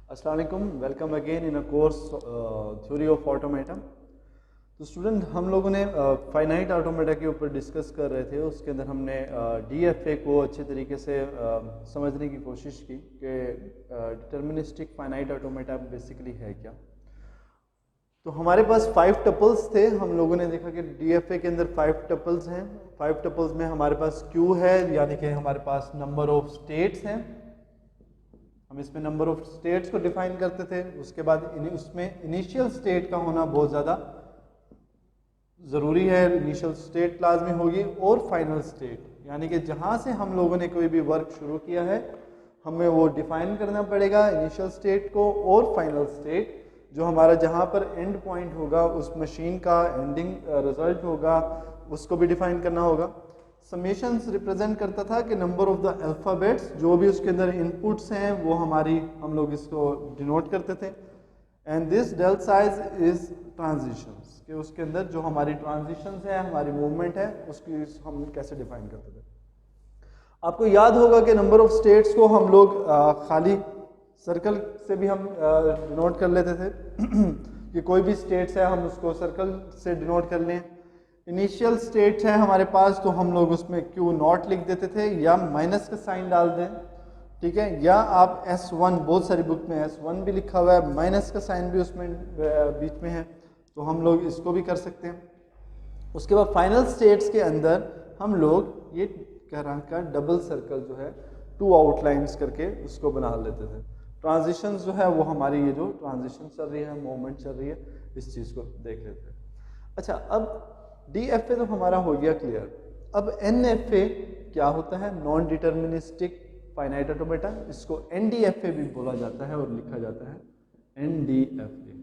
अस्सलाम वालेकुम, welcome again in a course theory of automata. तो स्टूडेंट, हम लोगों ने फाइनाइट ऑटोमेटा के ऊपर डिस्कस कर रहे थे। उसके अंदर हमने डीएफए को अच्छे तरीके से समझने की कोशिश की कि डिटर्मिनिस्टिक फाइनाइट ऑटोमेटा बेसिकली है क्या। तो हमारे पास 5 टपल्स थे। हम लोगों ने देखा कि डीएफए के अंदर 5 टपल्स हैं। 5 टपल्स में हमारे पास क्यू है, यानी कि हमारे पास नंबर ऑफ स्टेट्स हैं। हम इसमें नंबर ऑफ स्टेट्स को डिफाइन करते थे। उसके बाद उसमें इनिशियल स्टेट का होना बहुत ज़्यादा ज़रूरी है। इनिशियल स्टेट लाजमी होगी और फाइनल स्टेट, यानी कि जहाँ से हम लोगों ने कोई भी वर्क शुरू किया है हमें वो डिफाइन करना पड़ेगा, इनिशियल स्टेट को और फाइनल स्टेट, जो हमारा जहाँ पर एंड पॉइंट होगा उस मशीन का एंडिंग रिजल्ट होगा, उसको भी डिफाइन करना होगा। समेशंस रिप्रेजेंट करता था कि नंबर ऑफ द अल्फ़ाबेट्स, जो भी उसके अंदर इनपुट्स हैं वो हम लोग इसको डिनोट करते थे। And this del size is transitions, कि उसके अंदर जो हमारी ट्रांजिशंस है, हमारी मूवमेंट है, उसकी हम कैसे डिफाइन करते थे। आपको याद होगा कि नंबर ऑफ स्टेट्स को हम लोग खाली सर्कल से भी हम डिनोट कर लेते थे कि कोई भी स्टेट्स है हम उसको सर्कल से डिनोट कर लें। इनिशियल स्टेट्स है हमारे पास, तो हम लोग उसमें क्यू नॉट लिख देते थे या माइनस का साइन डाल दें, ठीक है। या आप S1, बहुत सारी बुक में S1 भी लिखा हुआ है, माइनस का साइन भी उसमें बीच में है, तो हम लोग इसको भी कर सकते हैं। उसके बाद फाइनल स्टेट्स के अंदर हम लोग ये तरह का डबल सर्कल जो है 2 आउटलाइंस करके उसको बना लेते थे। ट्रांजिशंस जो है वो हमारी ये जो ट्रांजिशन चल रही है, मूवमेंट चल रही है, इस चीज़ को देख लेते हैं। अच्छा, अब डीएफए तो हमारा हो गया क्लियर। अब एनएफए क्या होता है? Non deterministic finite automata. इसको एनडीएफए भी बोला जाता है और लिखा जाता है एनडीएफए।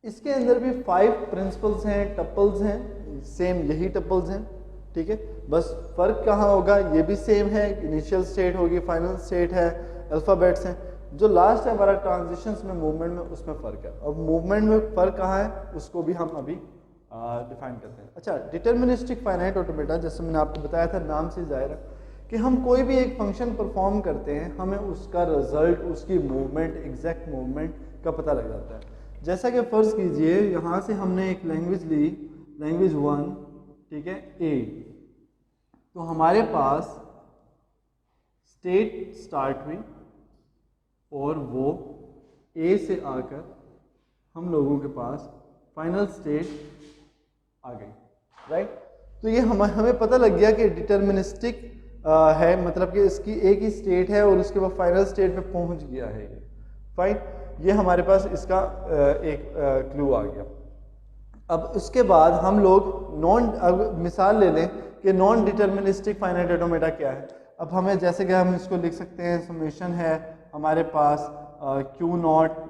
इसके अंदर भी 5 प्रिंसिपल्स हैं, टपल्स हैं, सेम यही टपल्स हैं, ठीक है। बस फर्क कहाँ होगा? ये भी सेम है, इनिशियल स्टेट होगी, फाइनल स्टेट है, अल्फाबेट्स हैं। जो लास्ट है हमारा ट्रांजिशंस में, मूवमेंट में, उसमें फ़र्क है। अब मूवमेंट में फ़र्क कहाँ है उसको भी हम अभी डिफाइन करते हैं। अच्छा, डिटर्मिनिस्टिक फाइनाइट ऑटोमेटा, जैसे मैंने आपको बताया था, नाम से जाहिर है कि हम कोई भी एक फंक्शन परफॉर्म करते हैं, हमें उसका रिजल्ट, उसकी मूवमेंट, एग्जैक्ट मूवमेंट का पता लग जाता है। जैसा कि फ़र्ज़ कीजिए यहाँ से हमने एक लैंग्वेज ली, लैंग्वेज 1, ठीक है, ए। तो हमारे पास स्टेट स्टार्ट हुई और वो ए से आकर हम लोगों के पास फाइनल स्टेट आ गई, राइट। तो ये हमें पता लग गया कि डिटर्मिनिस्टिक है, मतलब कि इसकी एक ही स्टेट है और उसके बाद फाइनल स्टेट पे पहुंच गया है ये, फाइन। ये हमारे पास इसका एक क्लू आ गया। अब उसके बाद हम लोग मिसाल ले लें कि नॉन डिटर्मिनिस्टिक फाइनाइट ऑटोमेटा क्या है। अब हमें जैसे कि हम इसको लिख सकते हैं, समेशन है हमारे पास क्यू नॉट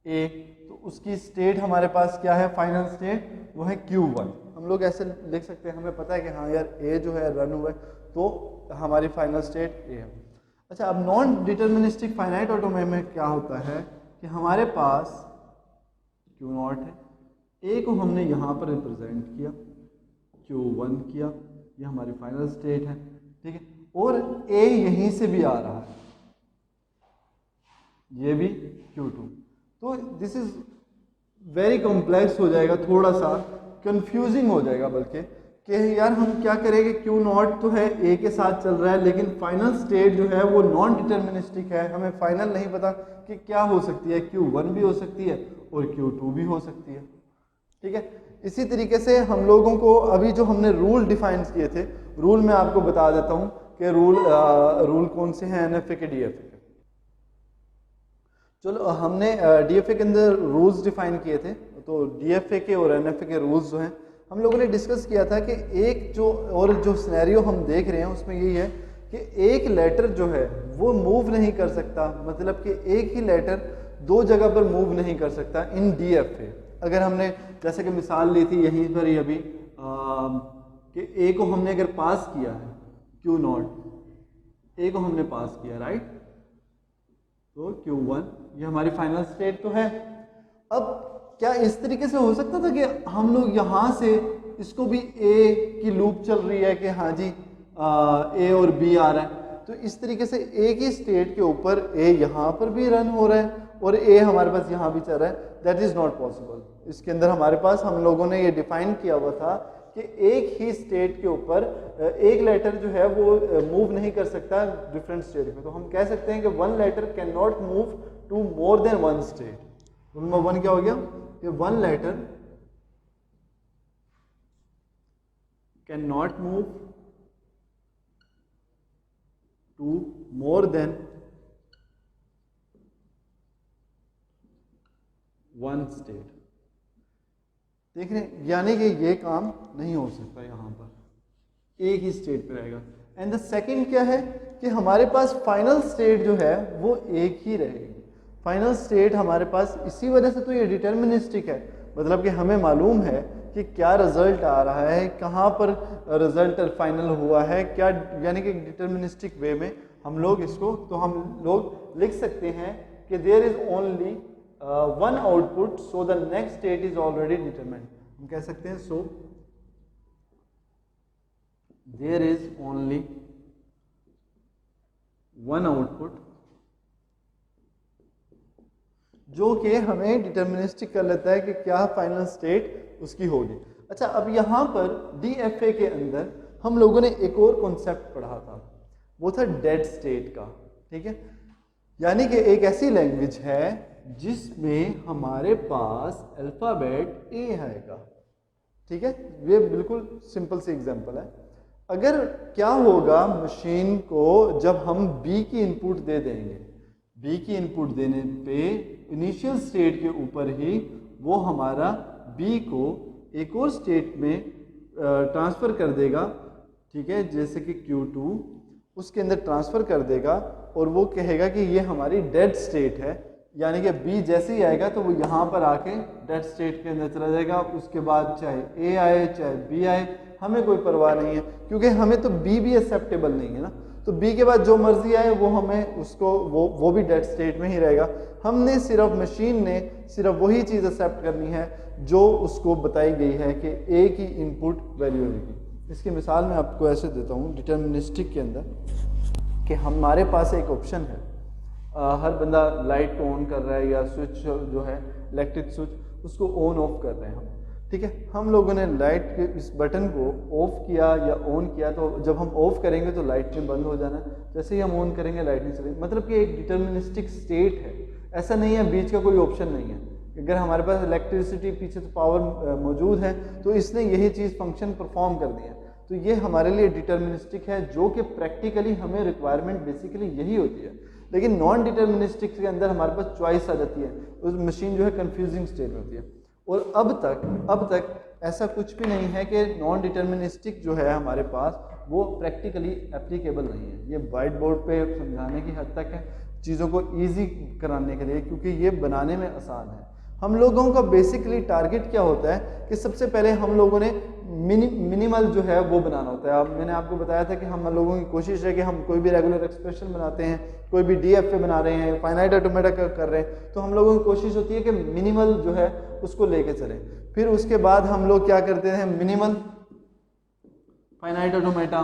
ए, तो उसकी स्टेट हमारे पास क्या है? फाइनल स्टेट वो है Q1। हम लोग ऐसे लिख सकते हैं, हमें पता है कि हाँ यार ए जो है रन हुआ है, तो हमारी फाइनल स्टेट ए है। अच्छा, अब नॉन डिटर्मिनिस्टिक फाइनाइट ऑटोमेटा में क्या होता है कि हमारे पास Q नॉट है, ए को हमने यहाँ पर रिप्रेजेंट किया, Q1 किया, ये हमारी फाइनल स्टेट है, ठीक है। और ए यहीं से भी आ रहा है, ये भी Q2। तो दिस इज वेरी कॉम्प्लेक्स हो जाएगा, थोड़ा सा कंफ्यूजिंग हो जाएगा, बल्कि कि यार हम क्या करेंगे? क्यू नॉट तो है ए के साथ चल रहा है, लेकिन फाइनल स्टेट जो है वो नॉन डिटर्मिनिस्टिक है, हमें फाइनल नहीं पता कि क्या हो सकती है। Q1 भी हो सकती है और Q2 भी हो सकती है, ठीक है। इसी तरीके से हम लोगों को अभी जो हमने रूल डिफाइन किए थे, रूल मैं आपको बता देता हूँ कि रूल कौन से हैं एनएफए के, डीएफए के। चलो, हमने डीएफए के अंदर रूल्स डिफाइन किए थे। तो डीएफए के और एनएफए के रूल्स जो हैं हम लोगों ने डिस्कस किया था कि एक जो सिनेरियो हम देख रहे हैं उसमें यही है कि एक लेटर जो है वो मूव नहीं कर सकता, मतलब कि एक ही लेटर 2 जगह पर मूव नहीं कर सकता इन डीएफए। अगर हमने जैसे कि मिसाल ली थी यहीं पर ही अभी कि ए को हमने अगर पास किया है, क्यू नॉट ए को हमने पास किया, राइट, तो Q1 ये हमारी फाइनल स्टेट तो है। अब क्या इस तरीके से हो सकता था कि हम लोग यहाँ से इसको भी ए की लूप चल रही है कि हाँ जी ए और बी आ रहा है, तो इस तरीके से एक ही स्टेट के ऊपर ए यहाँ पर भी रन हो रहा है और ए हमारे पास यहाँ भी चल रहा है, दैट इज़ नॉट पॉसिबल। इसके अंदर हमारे पास हम लोगों ने ये डिफाइन किया हुआ था कि एक ही स्टेट के ऊपर एक लेटर जो है वो मूव नहीं कर सकता डिफरेंट स्टेट में। तो हम कह सकते हैं कि one letter can not move to more than one state. Rule number 1 क्या हो गया कि one letter can not move to more than one state. देख रहे हैं, यानी कि ये काम नहीं हो सकता, यहाँ पर एक ही स्टेट पे रहेगा। एंड द सेकंड क्या है कि हमारे पास फाइनल स्टेट जो है वो एक ही रहेगी। फाइनल स्टेट हमारे पास इसी वजह से तो ये डिटर्मिनिस्टिक है, मतलब कि हमें मालूम है कि क्या रिजल्ट आ रहा है, कहाँ पर रिजल्ट फाइनल हुआ है, क्या, यानी कि डिटर्मिनिस्टिक वे में हम लोग इसको, तो हम लोग लिख सकते हैं कि there is only one output so the next state is already determined. हम कह सकते हैं so there is only one output जो कि हमें डिटर्मिनिस्टिक कर लेता है कि क्या फाइनल स्टेट उसकी होगी। अच्छा, अब यहाँ पर DFA के अंदर हम लोगों ने एक और कॉन्सेप्ट पढ़ा था, वो था डेड स्टेट का। ठीक है, यानी कि एक ऐसी लैंग्वेज है जिसमें हमारे पास अल्फ़ाबेट A आएगा। ठीक है, ये बिल्कुल सिंपल सी एग्जांपल है। अगर क्या होगा मशीन को जब हम B की इनपुट दे देंगे, B की इनपुट देने पे इनिशियल स्टेट के ऊपर ही वो हमारा B को एक और स्टेट में ट्रांसफ़र कर देगा। ठीक है, जैसे कि Q2 उसके अंदर ट्रांसफ़र कर देगा और वो कहेगा कि ये हमारी डेड स्टेट है, यानी कि B जैसे ही आएगा तो वो यहाँ पर आके डेड स्टेट के अंदर चला जाएगा। उसके बाद चाहे A आए चाहे B आए हमें कोई परवाह नहीं है, क्योंकि हमें तो B भी एक्सेप्टेबल नहीं है ना। तो B के बाद जो मर्जी आए वो हमें उसको वो भी डेड स्टेट में ही रहेगा। हमने सिर्फ, मशीन ने सिर्फ वही चीज़ एक्सेप्ट करनी है जो उसको बताई गई है कि A की इनपुट वैल्यू होगी। इसकी मिसाल मैं आपको ऐसे देता हूँ डिटर्मिनिस्टिक के अंदर कि हमारे पास एक ऑप्शन है, हर बंदा लाइट को ऑन कर रहा है या स्विच जो है इलेक्ट्रिक स्विच उसको ऑन ऑफ कर रहे हैं हम। ठीक है, हम लोगों ने लाइट के इस बटन को ऑफ किया या ऑन किया, तो जब हम ऑफ करेंगे तो लाइट ने बंद हो जाना, जैसे ही हम ऑन करेंगे लाइट नहीं चलेगी। मतलब कि एक डिटर्मिनिस्टिक स्टेट है, ऐसा नहीं है बीच का कोई ऑप्शन नहीं है। अगर हमारे पास इलेक्ट्रिसिटी पीछे तो पावर मौजूद है तो इसने यही चीज़ फंक्शन परफॉर्म कर दिया। तो ये हमारे लिए डिटर्मिनिस्टिक है, जो कि प्रैक्टिकली हमें रिक्वायरमेंट बेसिकली यही होती है। लेकिन नॉन डिटर्मिनिस्टिक के अंदर हमारे पास चॉइस आ जाती है, उस मशीन जो है कंफ्यूजिंग स्टेट में होती है। और अब तक ऐसा कुछ भी नहीं है कि नॉन डिटर्मिनिस्टिक जो है हमारे पास वो प्रैक्टिकली एप्लीकेबल नहीं है। ये वाइट बोर्ड पे समझाने की हद तक है, चीज़ों को ईजी कराने के लिए, क्योंकि ये बनाने में आसान है। हम लोगों का बेसिकली टारगेट क्या होता है कि सबसे पहले हम लोगों ने मिनिमल जो है वो बनाना होता है। अब मैंने आपको बताया था कि हम लोगों की कोशिश है कि हम कोई भी रेगुलर एक्सप्रेशन बनाते हैं, कोई भी DFA बना रहे हैं, फाइनाइट ऑटोमेटा कर रहे हैं, तो हम लोगों की कोशिश होती है कि मिनिमल जो है उसको लेके चलें। फिर उसके बाद हम लोग क्या करते हैं, मिनिमल फाइनाइट ऑटोमेटा,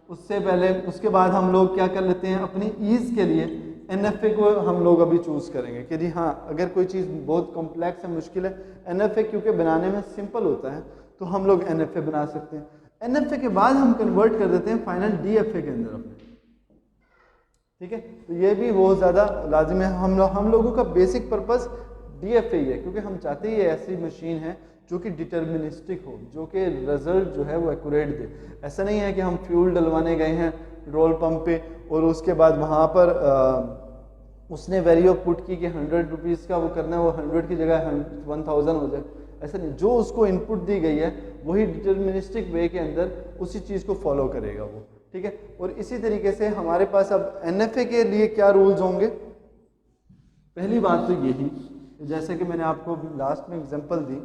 उससे पहले उसके बाद हम लोग क्या कर लेते हैं, अपनी ईज़ के लिए NFA को हम लोग अभी चूज़ करेंगे कि जी हाँ, अगर कोई चीज़ बहुत कॉम्प्लेक्स है, मुश्किल है, NFA क्योंकि बनाने में सिंपल होता है तो हम लोग NFA बना सकते हैं। NFA के बाद हम कन्वर्ट कर देते हैं फाइनल DFA के अंदर अपने। ठीक है, तो ये भी बहुत ज़्यादा लाजिम है। हम लोगों का बेसिक पर्पस DFA ही है, क्योंकि हम चाहते ही ऐसी मशीन है जो कि डिटर्मिनिस्टिक हो, जो कि रिजल्ट जो है वो एक्यूरेट दे। ऐसा नहीं है कि हम फ्यूल डलवाने गए हैं पेट्रोल पंप पे और उसके बाद वहाँ पर उसने वैल्यू पुट की कि 100 रुपीज़ का वो करना है, वो 100 की जगह 1000 हो जाए। ऐसा नहीं, जो उसको इनपुट दी गई है वही डिटर्मिनिस्टिक वे के अंदर उसी चीज़ को फॉलो करेगा वो। ठीक है, और इसी तरीके से हमारे पास अब NFA के लिए क्या रूल्स होंगे। पहली बात तो यही, जैसे कि मैंने आपको लास्ट में एग्जांपल दी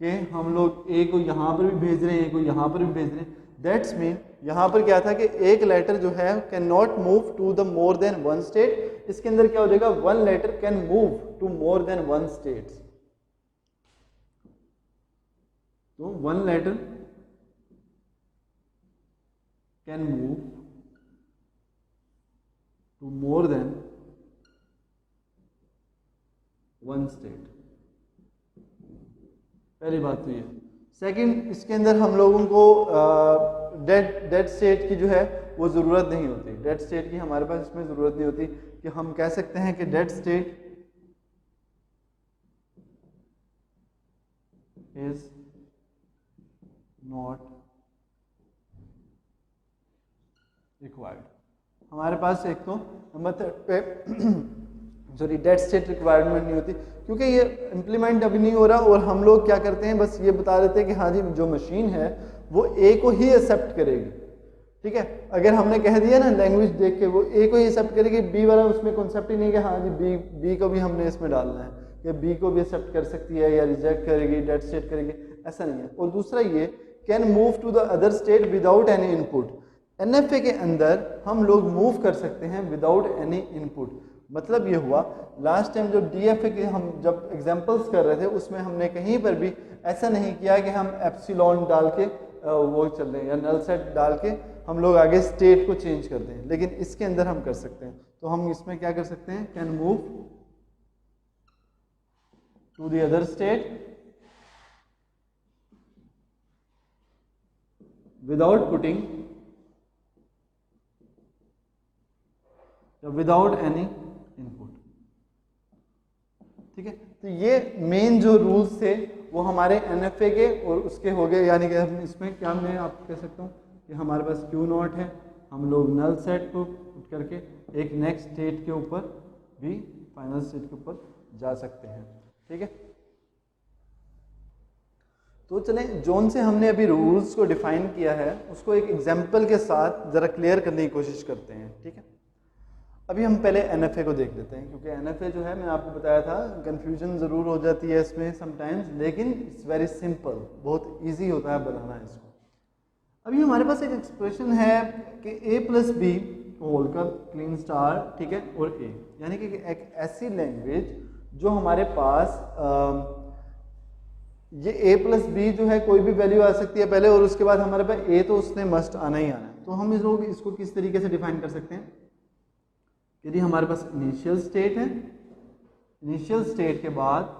कि हम लोग A को यहाँ पर भी भेज रहे हैं, A को यहाँ पर भी भेज रहे हैं। दैट्स मीन यहाँ पर क्या था कि एक लेटर जो है can not move to the more than one state. इसके अंदर क्या हो जाएगा, one letter can move to more than one states. तो one letter can move to more than one state. पहली बात तो ये। सेकंड, इसके अंदर हम लोगों को डेड स्टेट की जो है वो ज़रूरत नहीं होती। डेड स्टेट की हमारे पास इसमें ज़रूरत नहीं होती कि हम कह सकते हैं कि dead state is not required. हमारे पास एक तो नंबर थर्ड पे सॉरी डेड स्टेट रिक्वायरमेंट नहीं होती, क्योंकि ये इम्प्लीमेंट अभी नहीं हो रहा और हम लोग क्या करते हैं, बस ये बता देते हैं कि हाँ जी जो मशीन है वो ए को ही एक्सेप्ट करेगी। ठीक है, अगर हमने कह दिया ना लैंग्वेज देख के वो ए को ही एक्सेप्ट करेगी, बी वाला उसमें कॉन्सेप्ट ही नहीं है कि हाँ जी बी को भी हमने इसमें डालना है, या बी को भी एक्सेप्ट कर सकती है या रिजेक्ट करेगी, डेड स्टेट करेगी, ऐसा नहीं है। और दूसरा ये can move to the other state without any input. NFA के अंदर हम लोग मूव कर सकते हैं विदाउट एनी इनपुट। मतलब ये हुआ लास्ट टाइम जो डीएफए के हम जब एग्जांपल्स कर रहे थे उसमें हमने कहीं पर भी ऐसा नहीं किया कि हम एप्सिलॉन डाल के वो चल रहे हैं या नल सेट डाल के हम लोग आगे स्टेट को चेंज करते हैं, लेकिन इसके अंदर हम कर सकते हैं। तो हम इसमें क्या कर सकते हैं, can move to the other state without putting without any input. ठीक है, तो ये मेन जो रूल्स थे वो हमारे एनएफए के और उसके हो गए, यानी कि हम इसमें क्या मैं आप कह सकता हूँ कि हमारे पास क्यू नॉट है, हम लोग नल सेट को पुट करके एक नेक्स्ट स्टेट के ऊपर भी फाइनल स्टेट के ऊपर जा सकते हैं। ठीक है, तो चलें जोन से हमने अभी रूल्स को डिफाइन किया है उसको एक एग्जाम्पल के साथ ज़रा क्लियर करने की कोशिश करते हैं। ठीक है, अभी हम पहले एनएफए को देख लेते हैं, क्योंकि एनएफए जो है मैं आपको बताया था कंफ्यूजन ज़रूर हो जाती है इसमें समटाइम्स, लेकिन इट्स वेरी सिंपल, बहुत इजी होता है बनाना इसको। अभी हमारे पास एक एक्सप्रेशन है कि a प्लस बी होल का क्लीन स्टार, ठीक है, और a, यानी कि एक ऐसी लैंग्वेज जो हमारे पास ये a प्लस बी जो है कोई भी वैल्यू आ सकती है पहले, और उसके बाद हमारे पास a तो उसने मस्ट आना ही आना है। तो हम इसको किस तरीके से डिफाइन कर सकते हैं, यदि हमारे पास इनिशियल स्टेट है, इनिशियल स्टेट के बाद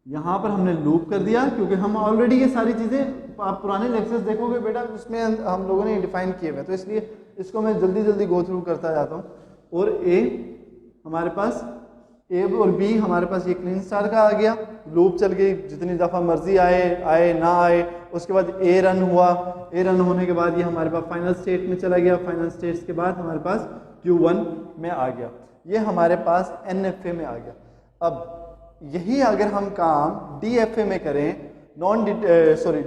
यहाँ पर हमने लूप कर दिया, क्योंकि हम ऑलरेडी ये सारी चीज़ें आप पुराने लेक्चर्स देखोगे बेटा उसमें हम लोगों ने डिफाइन किए हुए, तो इसलिए इसको मैं जल्दी जल्दी गो थ्रू करता जाता हूँ। और ए हमारे पास ए और बी हमारे पास ये क्लीन स्टार का आ गया, लूप चल गई, जितनी दफ़ा मर्जी आए ना आए, उसके बाद ए रन हुआ, ए रन होने के बाद ये हमारे पास फाइनल स्टेट में चला गया, फाइनल स्टेट्स के बाद हमारे पास Q1 में आ गया, ये हमारे पास NFA में आ गया। अब यही अगर हम काम DFA में करें,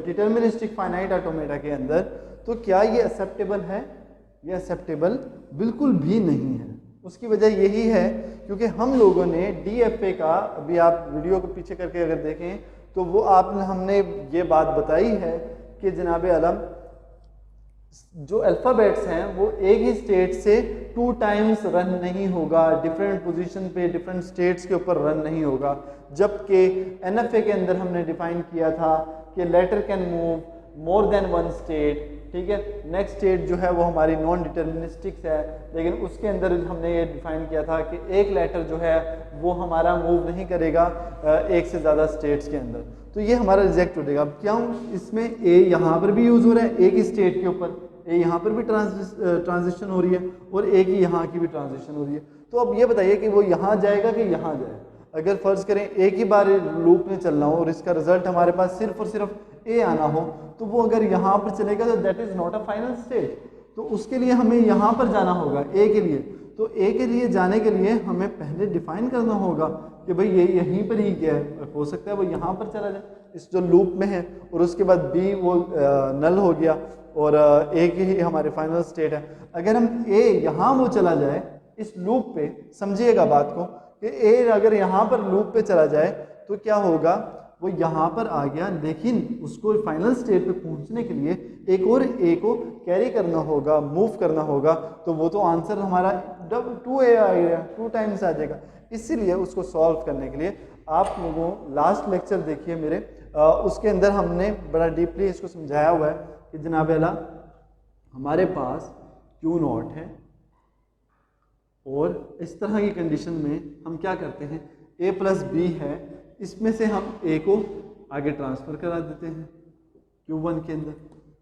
डिटर्मिनिस्टिक फाइनाइट ऑटोमेटा के अंदर, तो क्या ये एक्सेप्टेबल है? ये एक्सेप्टेबल बिल्कुल भी नहीं है। उसकी वजह यही है क्योंकि हम लोगों ने DFA का, अभी आप वीडियो को पीछे करके अगर देखें तो वो हमने ये बात बताई है कि जनाब आलम जो अल्फ़ाबेट्स हैं वो एक ही स्टेट से 2 टाइम्स रन नहीं होगा, डिफरेंट पोजीशन पे डिफरेंट स्टेट्स के ऊपर रन नहीं होगा। जबकि एनएफए के अंदर हमने डिफाइन किया था कि letter can move more than one state, ठीक है। नेक्स्ट स्टेट जो है वो हमारी नॉन डिटर्मिनिस्टिक्स है, लेकिन उसके अंदर हमने ये डिफाइन किया था कि एक लेटर जो है वो हमारा मूव नहीं करेगा एक से ज़्यादा स्टेट्स के अंदर, तो ये हमारा रिजेक्ट हो जाएगा। अब क्यों? इसमें ए यहाँ पर भी यूज़ हो रहा है, एक ही स्टेट के ऊपर ए यहाँ पर भी ट्रांजिशन हो रही है और एक ही यहाँ की भी ट्रांजिशन हो रही है। तो अब ये बताइए कि वो यहाँ जाएगा कि यहाँ जाए। अगर फर्ज करें एक ही बार लूप में चलना हो और इसका रिजल्ट हमारे पास सिर्फ और सिर्फ ए आना हो, तो वो अगर यहाँ पर चलेगा तो that is not a final state. तो उसके लिए हमें यहाँ पर जाना होगा ए के लिए। तो ए के लिए जाने के लिए हमें पहले डिफाइन करना होगा कि भाई ये यहीं पर ही क्या है, हो सकता है वो यहाँ पर चला जाए इस जो लूप में है, और उसके बाद बी वो नल हो गया और ए की ही हमारे फाइनल स्टेट है। अगर हम ए यहाँ वो चला जाए इस लूप पे, समझिएगा बात को, कि ए अगर यहाँ पर लूप पे चला जाए तो क्या होगा, वो यहाँ पर आ गया, लेकिन उसको फाइनल स्टेट पे पहुँचने के लिए एक और ए को कैरी करना होगा, मूव करना होगा, तो वो तो आंसर हमारा 2A आएगा, 2 टाइम्स आ जाएगा। इसीलिए उसको सॉल्व करने के लिए आप लोगों लास्ट लेक्चर देखिए मेरे, उसके अंदर हमने बड़ा डीपली इसको समझाया हुआ है कि जनाब अला हमारे पास Q0 है और इस तरह की कंडीशन में हम क्या करते हैं, a प्लस बी है, इसमें से हम a को आगे ट्रांसफ़र करा देते हैं Q1 के अंदर,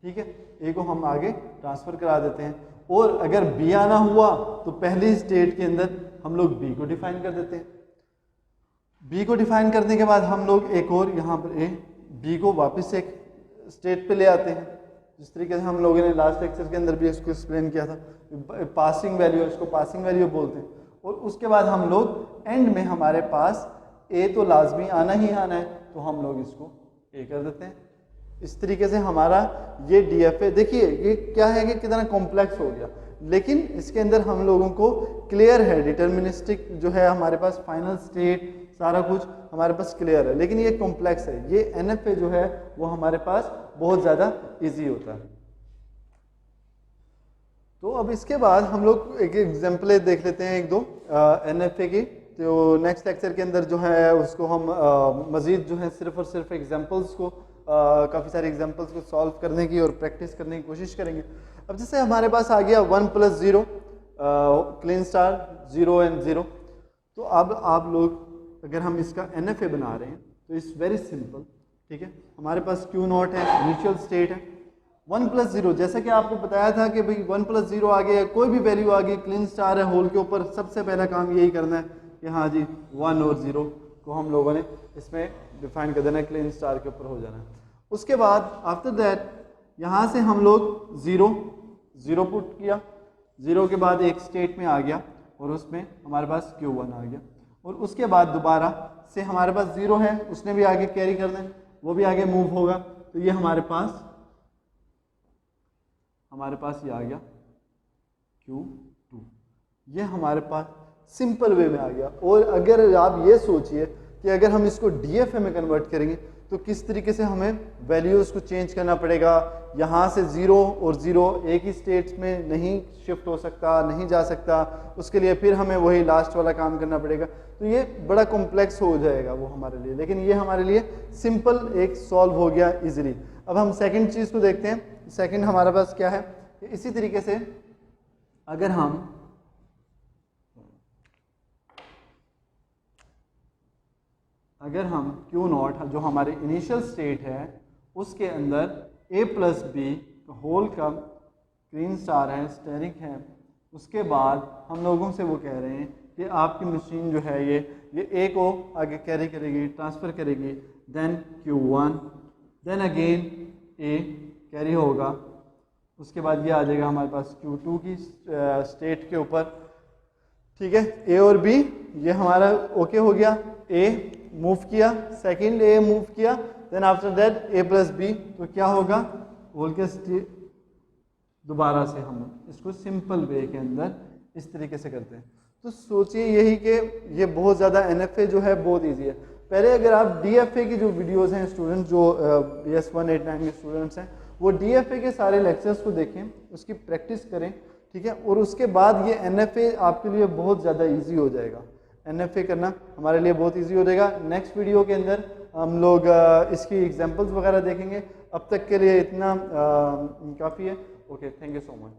ठीक है, a को हम आगे ट्रांसफ़र करा देते हैं। और अगर b आना हुआ तो पहली स्टेट के अंदर हम लोग b को डिफाइन कर देते हैं। b को डिफाइन करने के बाद हम लोग एक और यहाँ पर b को वापस एक स्टेट पे ले आते हैं, जिस तरीके से हम लोगों ने लास्ट लेक्चर के अंदर भी इसको एक्सप्लेन किया था, पासिंग वैल्यू, इसको पासिंग वैल्यू बोलते हैं। और उसके बाद हम लोग एंड में हमारे पास a तो लाजमी आना ही आना है, तो हम लोग इसको a कर देते हैं। इस तरीके से हमारा ये DFA, देखिए ये क्या है कि कितना कॉम्प्लेक्स हो गया, लेकिन इसके अंदर हम लोगों को क्लियर है, डिटर्मिनिस्टिक जो है हमारे पास फाइनल स्टेट सारा कुछ हमारे पास क्लियर है, लेकिन ये कॉम्प्लेक्स है। ये NFA जो है वो हमारे पास बहुत ज़्यादा इजी होता है। तो अब इसके बाद हम लोग एक एग्जाम्पल देख लेते हैं, एक दो NFA की। तो नेक्स्ट लेक्चर के अंदर जो है उसको हम मज़ीद जो है सिर्फ और सिर्फ एग्जाम्पल्स को काफ़ी सारे एग्जाम्पल्स को सॉल्व करने की और प्रैक्टिस करने की कोशिश करेंगे। अब जैसे हमारे पास आ गया 1 + 0 क्लीन स्टार 0 एंड 0, तो अब आप लोग अगर हम इसका NFA बना रहे हैं तो इट्स वेरी सिंपल, ठीक है। हमारे पास Q0 है, इनिशियल स्टेट है, 1 + 0, जैसा कि आपको बताया था कि भाई 1 + 0 आ गया, कोई भी वैल्यू आ गई, क्लीन स्टार है होल के ऊपर, सबसे पहला काम यही करना है कि हाँ जी 1 और 0 को हम लोगों ने इसमें डिफाइन कर देना है, क्लीन स्टार के ऊपर हो जाना है। उसके बाद आफ्टर दैट यहाँ से हम लोग 0 पुट किया, 0 के बाद एक स्टेट में आ गया और उसमें हमारे पास Q1 आ गया, और उसके बाद दोबारा से हमारे पास 0 है, उसने भी आगे कैरी करना है, वो भी आगे मूव होगा, तो ये हमारे पास ये आ गया Q2, ये हमारे पास सिंपल वे में आ गया। और अगर आप ये सोचिए कि अगर हम इसको DFA में कन्वर्ट करेंगे तो किस तरीके से हमें वैल्यूज़ को चेंज करना पड़ेगा। यहाँ से 0 और 0 एक ही स्टेट में नहीं शिफ्ट हो सकता, नहीं जा सकता, उसके लिए फिर हमें वही लास्ट वाला काम करना पड़ेगा, तो ये बड़ा कॉम्प्लेक्स हो जाएगा वो हमारे लिए, लेकिन ये हमारे लिए सिंपल एक सॉल्व हो गया इजीली। अब हम सेकंड चीज़ को देखते हैं। सेकंड हमारे पास क्या है, इसी तरीके से अगर हम Q0 जो हमारे इनिशियल स्टेट है उसके अंदर a + b होल का ग्रीन स्टार है, स्टेरिक है, उसके बाद हम लोगों से वो कह रहे हैं कि आपकी मशीन जो है ये a को आगे कैरी करेगी, ट्रांसफ़र करेगी, then Q1, then again a carry होगा, उसके बाद ये आ जाएगा हमारे पास Q2 की स्टेट के ऊपर, ठीक है। a और b ये हमारा ओके हो गया, a मूव किया, सेकंड a मूव किया, then after that a + b, तो क्या होगा होल के स्टेट। दोबारा से हम इसको सिंपल वे के अंदर इस तरीके से करते हैं। तो सोचिए यही कि ये बहुत ज़्यादा NFA जो है बहुत इजी है। पहले अगर आप DFA की जो वीडियोस हैं, स्टूडेंट जो BS 189 के स्टूडेंट्स हैं वो DFA के सारे लेक्चर्स को देखें, उसकी प्रैक्टिस करें, ठीक है, और उसके बाद ये NFA आपके लिए बहुत ज़्यादा ईजी हो जाएगा। NFA करना हमारे लिए बहुत इजी हो जाएगा। नेक्स्ट वीडियो के अंदर हम लोग इसकी एग्जांपल्स वगैरह देखेंगे। अब तक के लिए इतना काफ़ी है। Okay, thank you so much.